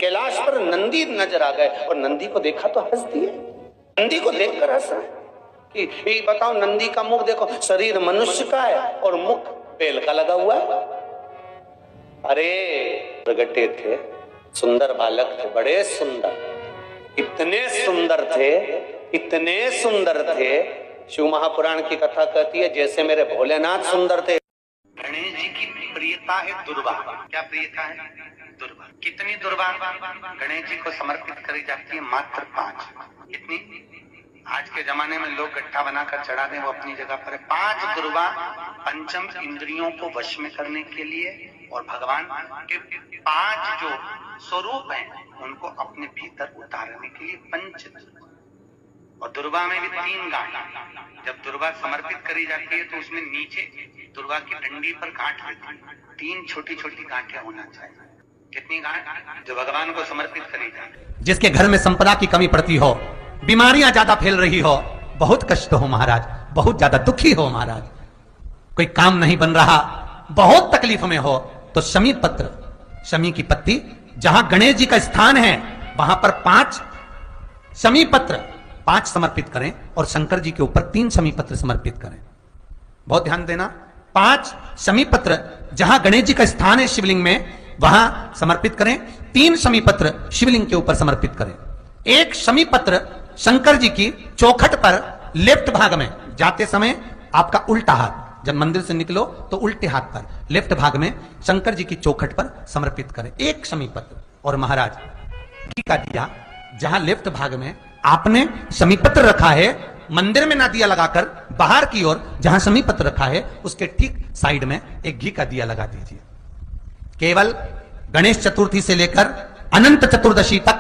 कैलाश पर नंदी नजर आ गए और नंदी को देखा तो हंस दिए। नंदी को देखकर हंस रहे कि बताओ, नंदी का मुख देखो, शरीर मनुष्य का है और मुख बेल का लगा हुआ है। अरे प्रगटे थे, सुंदर बालक थे, बड़े सुंदर, इतने सुंदर थे, इतने सुंदर थे। शिव महापुराण की कथा कहती है जैसे मेरे भोलेनाथ सुंदर थे। गणेश जी की प्रियता है दुर्वा। क्या प्रियता है? दुर्वा। कितनी दुर्वा गणेश जी को समर्पित करी जाती है? मात्र 5। कितनी? आज के जमाने में लोग गट्ठा बनाकर चढ़ा दें, वो अपनी जगह पर है। 5 दुर्वा पंचम इंद्रियों को वश में करने के लिए और भगवान के 5 जो स्वरूप हैं उनको अपने भीतर उतारने के लिए पंच। और दुर्वा में भी 3 गांठ। जब दुर्वा समर्पित करी जाती है तो उसमें नीचे दुर्वा की डंडी पर गांठ रहती है, 3 छोटी छोटी गांठें होना चाहिए। कितनी गांठ? जो भगवान को समर्पित करी जाए। जिसके घर में संपदा की कमी पड़ती हो, बीमारियां ज्यादा फैल रही हो, बहुत कष्ट हो महाराज, बहुत ज्यादा दुखी हो महाराज, कोई काम नहीं बन रहा, बहुत तकलीफ में हो, तो शमी पत्र, शमी की पत्ती, जहां गणेश जी का स्थान है वहां पर 5 शमी पत्र 5 समर्पित करें और शंकर जी के ऊपर 3 शमी पत्र समर्पित करें। बहुत ध्यान देना, 5 शमी पत्र जहां गणेश जी का स्थान है शिवलिंग में वहां समर्पित करें, 3 शमी पत्र शिवलिंग के ऊपर समर्पित करें। 1 शमी पत्र शंकर जी की चौखट पर लेफ्ट भाग में जाते समय, आपका उल्टा हाथ, जब मंदिर से निकलो तो उल्टे हाथ पर लेफ्ट भाग में शंकर जी की चौखट पर समर्पित करें 1 शमी पत्र। और महाराज घी का दिया जहां लेफ्ट भाग में आपने शमी पत्र रखा है, मंदिर में ना दिया लगाकर बाहर की ओर जहां शमी पत्र रखा है उसके ठीक साइड में एक घी का दिया लगा दीजिए। केवल गणेश चतुर्थी से लेकर अनंत चतुर्दशी तक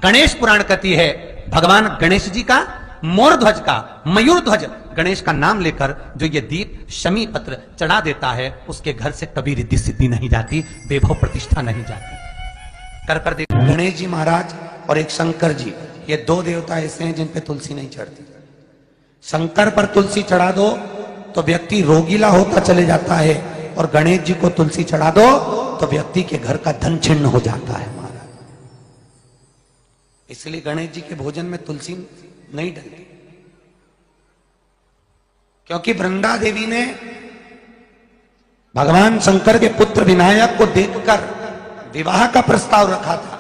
गणेश पुराण कहती है भगवान गणेश जी का, मोर ध्वज का, मयूर ध्वज गणेश का नाम लेकर जो ये दीप शमी पत्र चढ़ा देता है उसके घर से कभी रिद्धि सिद्धि नहीं जाती, वैभव प्रतिष्ठा नहीं जाती। कर देखो, गणेश जी महाराज और एक शंकर जी, ये 2 देवता ऐसे हैं जिन पे तुलसी नहीं चढ़ती। शंकर पर तुलसी चढ़ा दो तो व्यक्ति रोगीला होता चले जाता है, और गणेश जी को तुलसी चढ़ा दो तो व्यक्ति के घर का धन छिन्न हो जाता है महाराज। इसलिए गणेश जी के भोजन में तुलसी नहीं डलती, क्योंकि वृंदा देवी ने भगवान शंकर के पुत्र विनायक को देखकर विवाह का प्रस्ताव रखा था,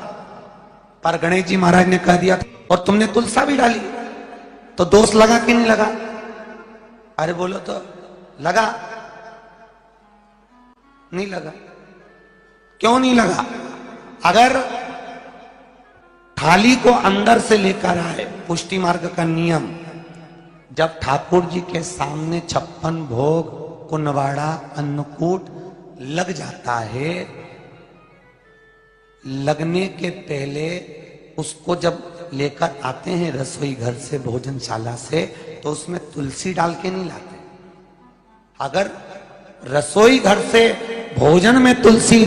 पर गणेश जी महाराज ने कह दिया और तुमने तुलसा भी डाली, तो दोष लगा कि नहीं लगा? अरे बोलो तो, लगा? नहीं लगा। क्यों नहीं लगा? अगर थाली को अंदर से लेकर आए, पुष्टि मार्ग का नियम, जब ठाकुर जी के सामने 56 भोग, कुनवाड़ा, अन्नकूट लग जाता है, लगने के पहले उसको जब लेकर आते हैं रसोई घर से, भोजनशाला से, तो उसमें तुलसी डाल के नहीं लाते। अगर रसोई घर से भोजन में तुलसी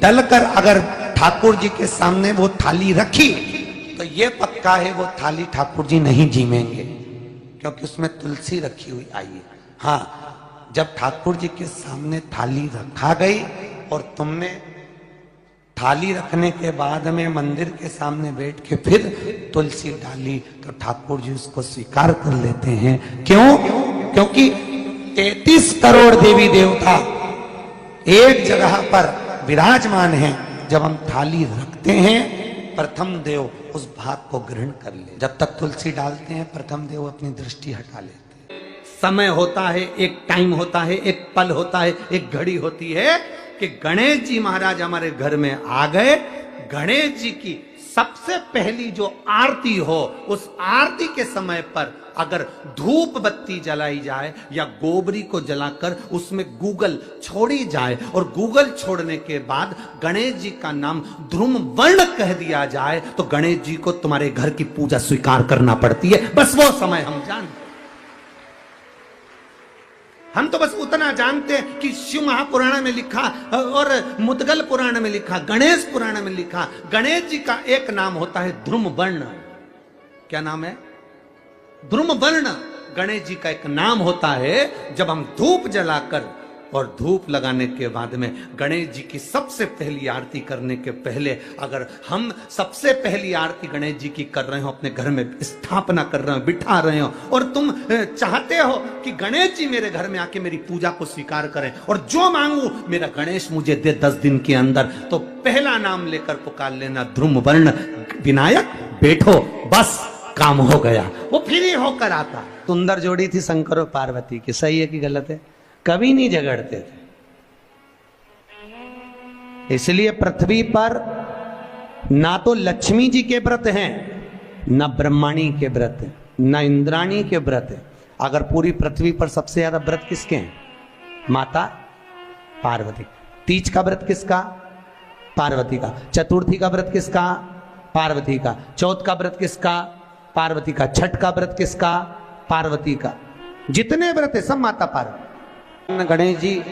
डलकर अगर ठाकुर जी के सामने वो थाली रखी तो ये पक्का है वो थाली ठाकुर जी नहीं जीमेंगे, क्योंकि उसमें तुलसी रखी हुई आई है। हाँ, जब ठाकुर जी के सामने थाली रखा गई और तुमने थाली रखने के बाद में मंदिर के सामने बैठ के फिर तुलसी डाली तो ठाकुर जी उसको स्वीकार कर लेते हैं। क्यों? क्योंकि 33 करोड़ देवी देवता एक जगह पर विराजमान हैं। जब हम थाली रखते हैं, प्रथम देव उस भाग को ग्रहण कर ले। जब तक तुलसी डालते हैं, प्रथम देव अपनी दृष्टि हटा लेते हैं। समय होता है, एक टाइम होता है, एक पल होता है, एक घड़ी होती है कि गणेश जी महाराज हमारे घर में आ गए। गणेश जी की सबसे पहली जो आरती हो, उस आरती के समय पर अगर धूप बत्ती जलाई जाए या गोबरी को जलाकर उसमें गूगल छोड़ी जाए और गूगल छोड़ने के बाद गणेश जी का नाम ध्रुम वर्ण कह दिया जाए तो गणेश जी को तुम्हारे घर की पूजा स्वीकार करना पड़ती है। बस वो समय हम जानते, हम तो बस उतना जानते हैं कि शिव महापुराण में लिखा और मुद्गल पुराण में लिखा, गणेश पुराण में लिखा, गणेश जी का एक नाम होता है ध्रुम वर्ण। क्या नाम है? ध्रुम वर्ण गणेश जी का एक नाम होता है। जब हम धूप जलाकर और धूप लगाने के बाद में गणेश जी की सबसे पहली आरती करने के पहले अगर हम सबसे पहली आरती गणेश जी की कर रहे हो, अपने घर में स्थापना कर रहे हो, बिठा रहे हो, और तुम चाहते हो कि गणेश जी मेरे घर में आके मेरी पूजा को स्वीकार करें और जो मांगू मेरा गणेश मुझे दे 10 दिन के अंदर, तो पहला नाम लेकर पुकार लेना ध्रुव वर्ण विनायक, बैठो, बस काम हो गया। वो फिर ही होकर आता। सुंदर जोड़ी थी शंकर और पार्वती की, सही है कि गलत है? कभी नहीं झगड़ते थे। इसलिए पृथ्वी पर ना तो लक्ष्मी जी के व्रत हैं, ना ब्रह्माणी के व्रत हैं, ना इंद्राणी के व्रत हैं। अगर पूरी पृथ्वी पर सबसे ज्यादा व्रत किसके हैं? माता पार्वती। तीज का व्रत किसका? पार्वती का। चतुर्थी का व्रत किसका? पार्वती का। चौथ का व्रत किसका? पार्वती का। छठ का व्रत किसका? पार्वती का। जितने व्रत है सब माता पार्वती। गणेश जी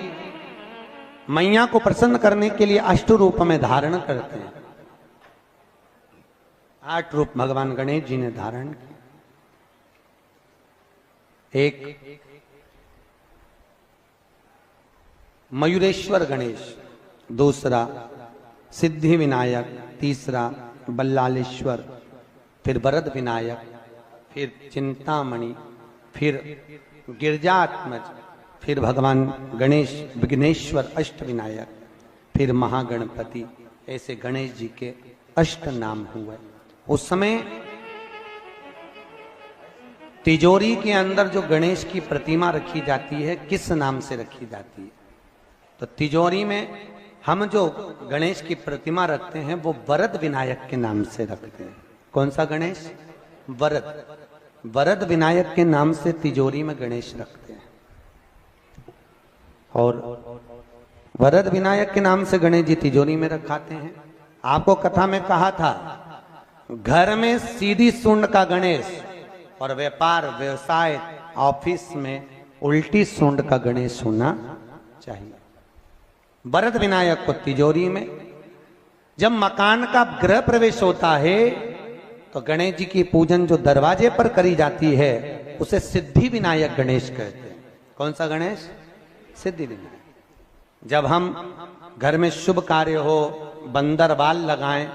मैया को प्रसन्न करने के लिए 8 रूप में धारण करते हैं। 8 रूप भगवान गणेश जी ने धारण किए। एक मयूरेश्वर गणेश, दूसरा सिद्धि विनायक, तीसरा बल्लालेश्वर, फिर वरद विनायक, फिर चिंतामणि, फिर गिरजात्मज, फिर भगवान गणेश विघ्नेश्वर अष्ट विनायक, फिर महागणपति। ऐसे गणेश जी के 8 नाम हुए। उस समय तिजोरी के अंदर जो गणेश की प्रतिमा रखी जाती है, किस नाम से रखी जाती है? तो तिजोरी में हम जो गणेश की प्रतिमा रखते हैं वो वरद विनायक के नाम से रखते हैं। कौन सा गणेश? वरद। वरद विनायक के नाम से तिजोरी में गणेश रखते हैं। और वरद विनायक के नाम से गणेश जी तिजोरी में रखाते हैं। आपको कथा में कहा था, घर में सीधी सूंड का गणेश और व्यापार व्यवसाय ऑफिस में उल्टी सूंड का गणेश होना चाहिए। वरद विनायक को तिजोरी में। जब मकान का गृह प्रवेश होता है तो गणेश जी की पूजन जो दरवाजे पर करी जाती है उसे सिद्धि विनायक गणेश कहते हैं। कौन सा गणेश? सिद्धि विनायक। जब हम घर में शुभ कार्य हो, बंदरवाल लगाएं,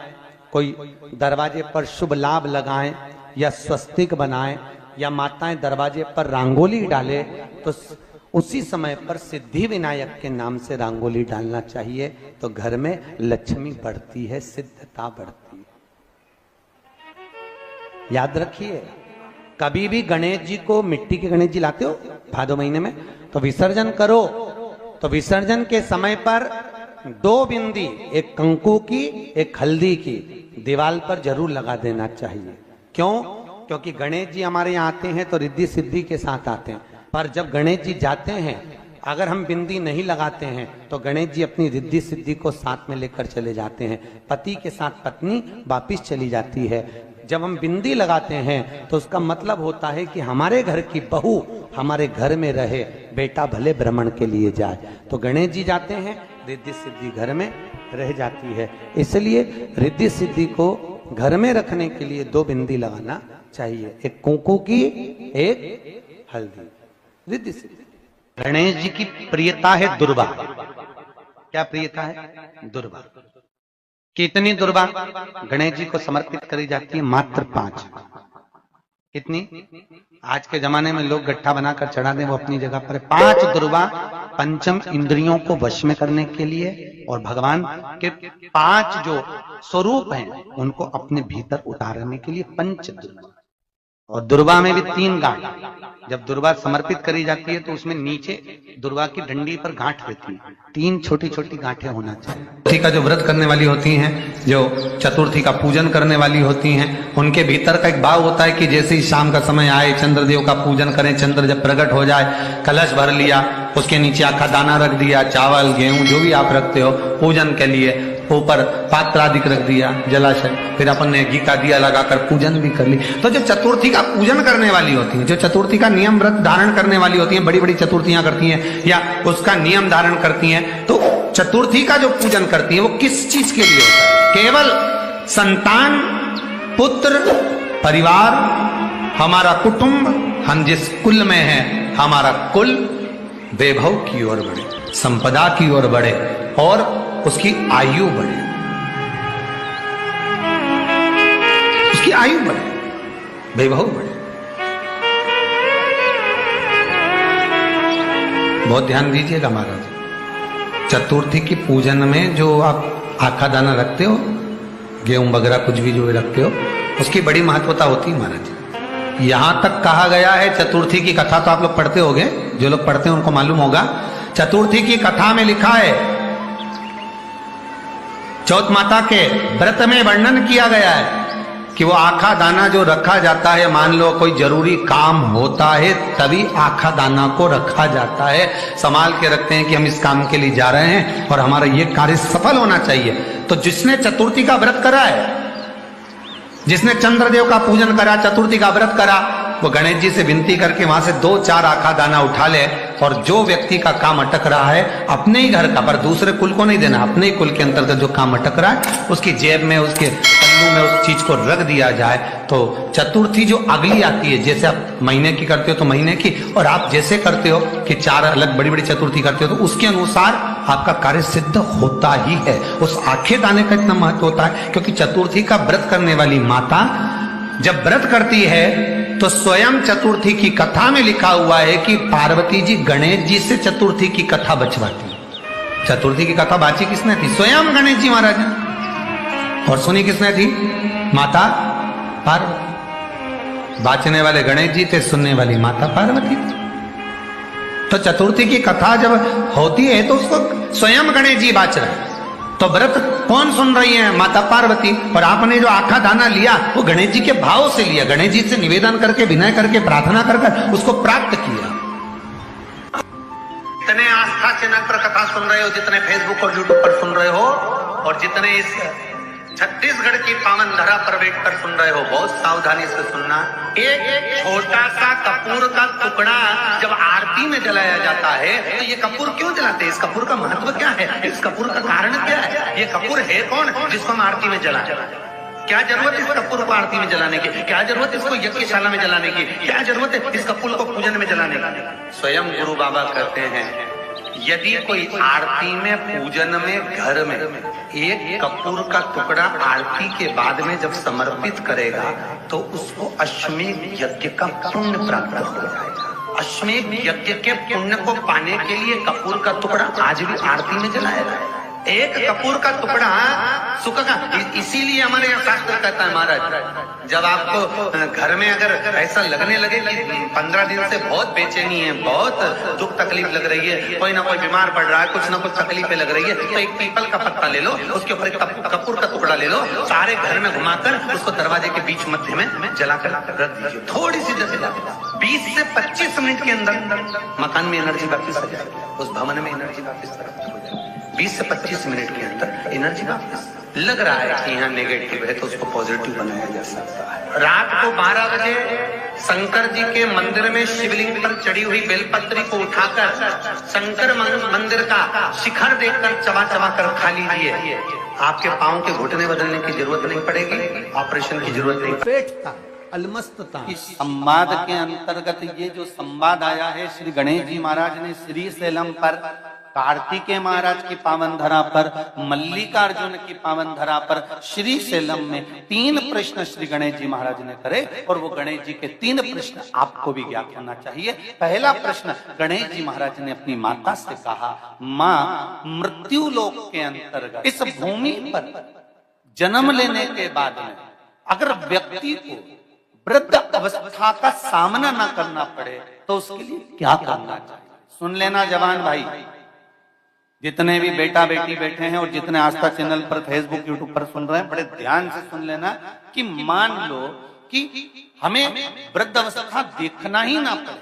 कोई दरवाजे पर शुभ लाभ लगाएं, या स्वस्तिक बनाएं, या माताएं दरवाजे पर रंगोली डाले, तो उसी समय पर सिद्धि विनायक के नाम से रंगोली डालना चाहिए। तो घर में लक्ष्मी बढ़ती है, सिद्धता बढ़ती है। याद रखिए, कभी भी गणेश जी को, मिट्टी के गणेश जी लाते हो भादो महीने में, तो विसर्जन करो तो विसर्जन के समय पर 2 बिंदी, एक कंकु की, एक हल्दी की, दीवार पर जरूर लगा देना चाहिए। क्यों? क्योंकि गणेश जी हमारे यहाँ आते हैं तो रिद्धि सिद्धि के साथ आते हैं। पर जब गणेश जी जाते हैं, अगर हम बिंदी नहीं लगाते हैं तो गणेश जी अपनी रिद्धि सिद्धि को साथ में लेकर चले जाते हैं। पति के साथ पत्नी वापिस चली जाती है। जब हम बिंदी लगाते हैं तो उसका मतलब होता है कि हमारे घर की बहू हमारे घर में रहे, बेटा भले भ्रमण के लिए जाए। तो गणेश जी जाते हैं, रिद्धि सिद्धि घर में रह जाती है। इसलिए रिद्धि सिद्धि को घर में रखने के लिए 2 बिंदी लगाना चाहिए, एक कुंकू की, एक हल्दी। रिद्धि सिद्धि। गणेश जी की प्रियता है दुर्वा। क्या प्रियता है? दुर्वा। कितनी दुर्वा गणेश जी को समर्पित करी जाती है? मात्र 5। कितनी? आज के जमाने में लोग गट्ठा बनाकर चढ़ा दें, वो अपनी जगह पर। 5 दुर्वा पंचम इंद्रियों को वश में करने के लिए, और भगवान के 5 जो स्वरूप हैं उनको अपने भीतर उतारने के लिए 5 दुर्वा। और दुर्वा में भी 3 गांठ। जब दुर्वा समर्पित करी जाती है तो उसमें नीचे दुर्वा की डंडी पर गांठ रहती है, 3 छोटी छोटी गांठें होना चाहिए। चतुर्थी का जो व्रत करने वाली होती हैं, जो चतुर्थी का पूजन करने वाली होती हैं, उनके भीतर का एक भाव होता है कि जैसे ही शाम का समय आए, चंद्रदेव का पूजन करें। चंद्र जब प्रकट हो जाए, कलश भर लिया, उसके नीचे आखा दाना रख दिया, चावल गेहूं जो भी आप रखते हो पूजन के लिए, ऊपर पात्र आदि रख दिया, जलाशय, फिर अपन ने घी का दिया लगाकर पूजन भी कर ली। तो जो चतुर्थी का पूजन करने वाली होती है, जो चतुर्थी का नियम व्रत धारण करने वाली होती है, बड़ी बड़ी चतुर्थियां करती हैं या उसका नियम धारण करती हैं, तो चतुर्थी का जो पूजन करती है वो किस चीज के लिए होता है? केवल संतान, पुत्र, परिवार, हमारा कुटुंब, हम जिस कुल में हैं, हमारा कुल वैभव की ओर बढ़े। संपदा की ओर बढ़े और उसकी आयु बढ़े, उसकी आयु बढ़े, वैभव बढ़े। बहुत ध्यान दीजिएगा महाराज, चतुर्थी की पूजन में जो आप आखा दाना रखते हो, गेहूं वगैरह कुछ भी जो रखते हो, उसकी बड़ी महत्वता होती है महाराज। यहां तक कहा गया है, चतुर्थी की कथा तो आप लोग पढ़ते होंगे, जो लोग पढ़ते हैं उनको मालूम होगा। चतुर्थी की कथा में लिखा है, चौथ माता के व्रत में वर्णन किया गया है कि वो आखा दाना जो रखा जाता है, मान लो कोई जरूरी काम होता है तभी आखा दाना को रखा जाता है, संभाल के रखते हैं कि हम इस काम के लिए जा रहे हैं और हमारा ये कार्य सफल होना चाहिए। तो जिसने चतुर्थी का व्रत करा है, जिसने चंद्रदेव का पूजन करा, चतुर्थी का व्रत करा, वो गणेश जी से विनती करके वहां से 2-4 आखा दाना उठा ले, और जो व्यक्ति का काम अटक रहा है अपने ही घर का, पर दूसरे कुल को नहीं देना, अपने ही कुल के अंतर्गत जो काम अटक रहा है उसकी जेब में, उसके पल्लू में उस चीज को रख दिया जाए। तो चतुर्थी जो अगली आती है, जैसे आप महीने की करते हो तो महीने की, और आप जैसे करते हो कि 4 अलग बड़ी बड़ी चतुर्थी करते हो तो उसके अनुसार आपका कार्य सिद्ध होता ही है। उस आखे दाने का इतना महत्व होता है क्योंकि चतुर्थी का व्रत करने वाली माता जब व्रत करती है तो स्वयं चतुर्थी की कथा में लिखा हुआ है कि पार्वती जी गणेश जी से चतुर्थी की कथा बचवाती। चतुर्थी की कथा बाची किसने थी? स्वयं गणेश जी महाराज ने। और सुनी किसने थी? माता पार्वती। बाचने वाले गणेश जी थे, सुनने वाली माता पार्वती थी। तो चतुर्थी की कथा जब होती है तो उसको स्वयं गणेश जी बाच रहे, तो व्रत कौन सुन रही है? माता पार्वती। और आपने जो आखा दाना लिया वो गणेश जी के भाव से लिया, गणेश जी से निवेदन करके, विनय करके, प्रार्थना कर उसको प्राप्त किया। जितने आस्था चैनल पर कथा सुन रहे हो, जितने फेसबुक और यूट्यूब पर सुन रहे हो, और जितने इस छत्तीसगढ़ की पावन धरा पर बैठकर सुन रहे हो, बहुत सावधानी से सुनना। एक छोटा सा कपूर का टुकड़ा जब आरती में जलाया जाता है तो ये कपूर क्यों जलाते हैं? इस कपूर का महत्व क्या है? इस कपूर का कारण क्या है? ये कपूर है कौन जिसको हम आरती में जलाते? क्या जरूरत इस कपूर को आरती में जलाने की? क्या जरूरत इसको यज्ञशाला में जलाने की? क्या जरूरत है इस कपूर को पूजन में जलाने की? स्वयं गुरु बाबा कहते हैं, यदि कोई आरती में, पूजन में, घर में एक कपूर का टुकड़ा आरती के बाद में जब समर्पित करेगा तो उसको अश्वमेध यज्ञ का पुण्य प्राप्त हो जाएगा। अश्वमेध यज्ञ के पुण्य को पाने के लिए कपूर का टुकड़ा आज भी आरती में जलाया जाएगा। एक कपूर का टुकड़ा सुख का, इसीलिए हमारे यहाँ शास्त्र कहता है महाराज, जब आपको घर में अगर ऐसा लगने लगे कि 15 दिन से बहुत बेचैनी है, बहुत दुख तकलीफ लग रही है, कोई ना कोई बीमार पड़ रहा है, कुछ ना कुछ तकलीफें लग रही है, तो एक पीपल का पत्ता ले लो, उसके ऊपर एक कपूर का टुकड़ा ले लो, सारे घर में घुमाकर उसको दरवाजे के बीच मध्य में जलाकर रख दीजिए। थोड़ी सी जला 20 से 25 मिनट के अंदर मकान में एनर्जी वापिस आ जाएगी, उस भवन में एनर्जी वापिस हो जाएगी। 20 से 25 मिनट के अंदर एनर्जी वापस। लग रहा है कि यहाँ नेगेटिव है तो उसको पॉजिटिव बनाया जा सकता है। रात को 12 बजे शंकर जी के मंदिर में शिवलिंग पर चढ़ी हुई बेलपत्री को उठाकर शंकर मंदिर का शिखर देखकर चबा चबा कर खा लीजिए। आपके पांव के घुटने बदलने की जरूरत नहीं पड़ेगी, ऑपरेशन की जरूरत नहीं। पेटता अलमस्तता। इस संवाद के अंतर्गत ये जो संवाद आया है, श्री गणेश जी महाराज ने श्री शैलम पर, कार्तिकेय महाराज की पावन धरा पर, मल्लिकार्जुन की पावन धरा पर, श्री शैलम में 3 प्रश्न श्री गणेश जी महाराज ने करे, और वो गणेश जी के 3 प्रश्न आपको भी ज्ञात होना चाहिए। पहला प्रश्न गणेश जी महाराज ने अपनी माता से कहा, माँ, मृत्यु लोक के अंतर्गत इस भूमि पर जन्म लेने के बाद में अगर व्यक्ति को वृद्ध अवस्था का सामना न करना पड़े तो उसके लिए क्या करना चाहिए? सुन लेना जवान भाई, जितने भी बेटा बेटी बैठे हैं और जितने आस्था चैनल पर, फेसबुक, यूट्यूब पर सुन रहे हैं, बड़े ध्यान से सुन लेना कि मान लो कि हमें वृद्ध अवस्था देखना ही ना पड़े,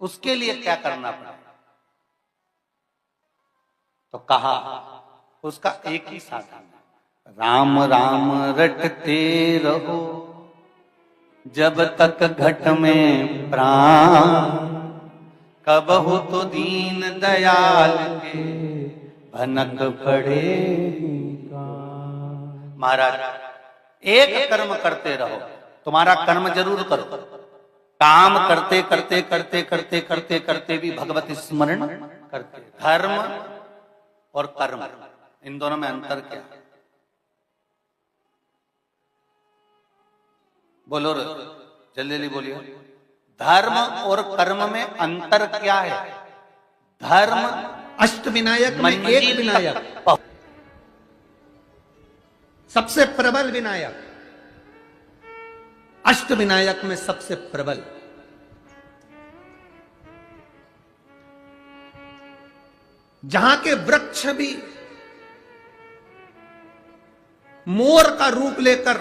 उसके लिए क्या करना पड़े? तो कहा उसका एक ही साधन, राम राम रटते रहो जब तक घट में प्राण, कब हो तो दीन दयाल के भनक पड़ेगा। महाराज, एक कर्म करते रहो, तुम्हारा कर्म जरूर करो, काम करते करते करते करते करते करते भी भगवत स्मरण करते। धर्म और कर्म, इन दोनों में अंतर क्या है? बोलो जल्दी जल्दी बोलिए। धर्म और कर्म में अंतर क्या है? धर्म अष्टविनायक में एक विनायक, सबसे प्रबल विनायक, अष्टविनायक में सबसे प्रबल। जहां के वृक्ष भी मोर का रूप लेकर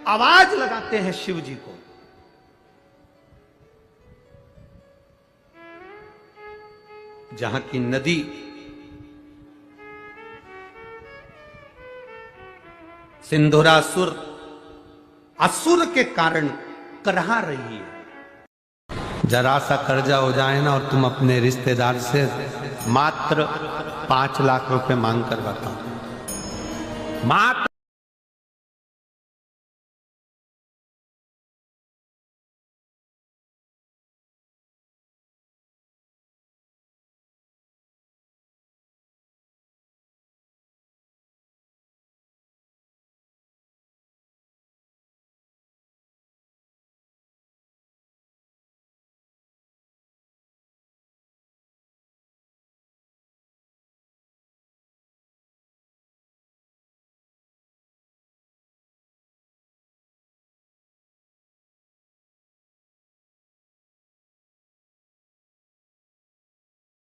आवाज लगाते हैं शिव जी को, जहां की नदी सिंधुरासुर असुर के कारण करहा रही है। जरा सा कर्जा हो जाए ना और तुम अपने रिश्तेदार से मात्र 5 लाख रुपए मांग कर बताओ, मात्र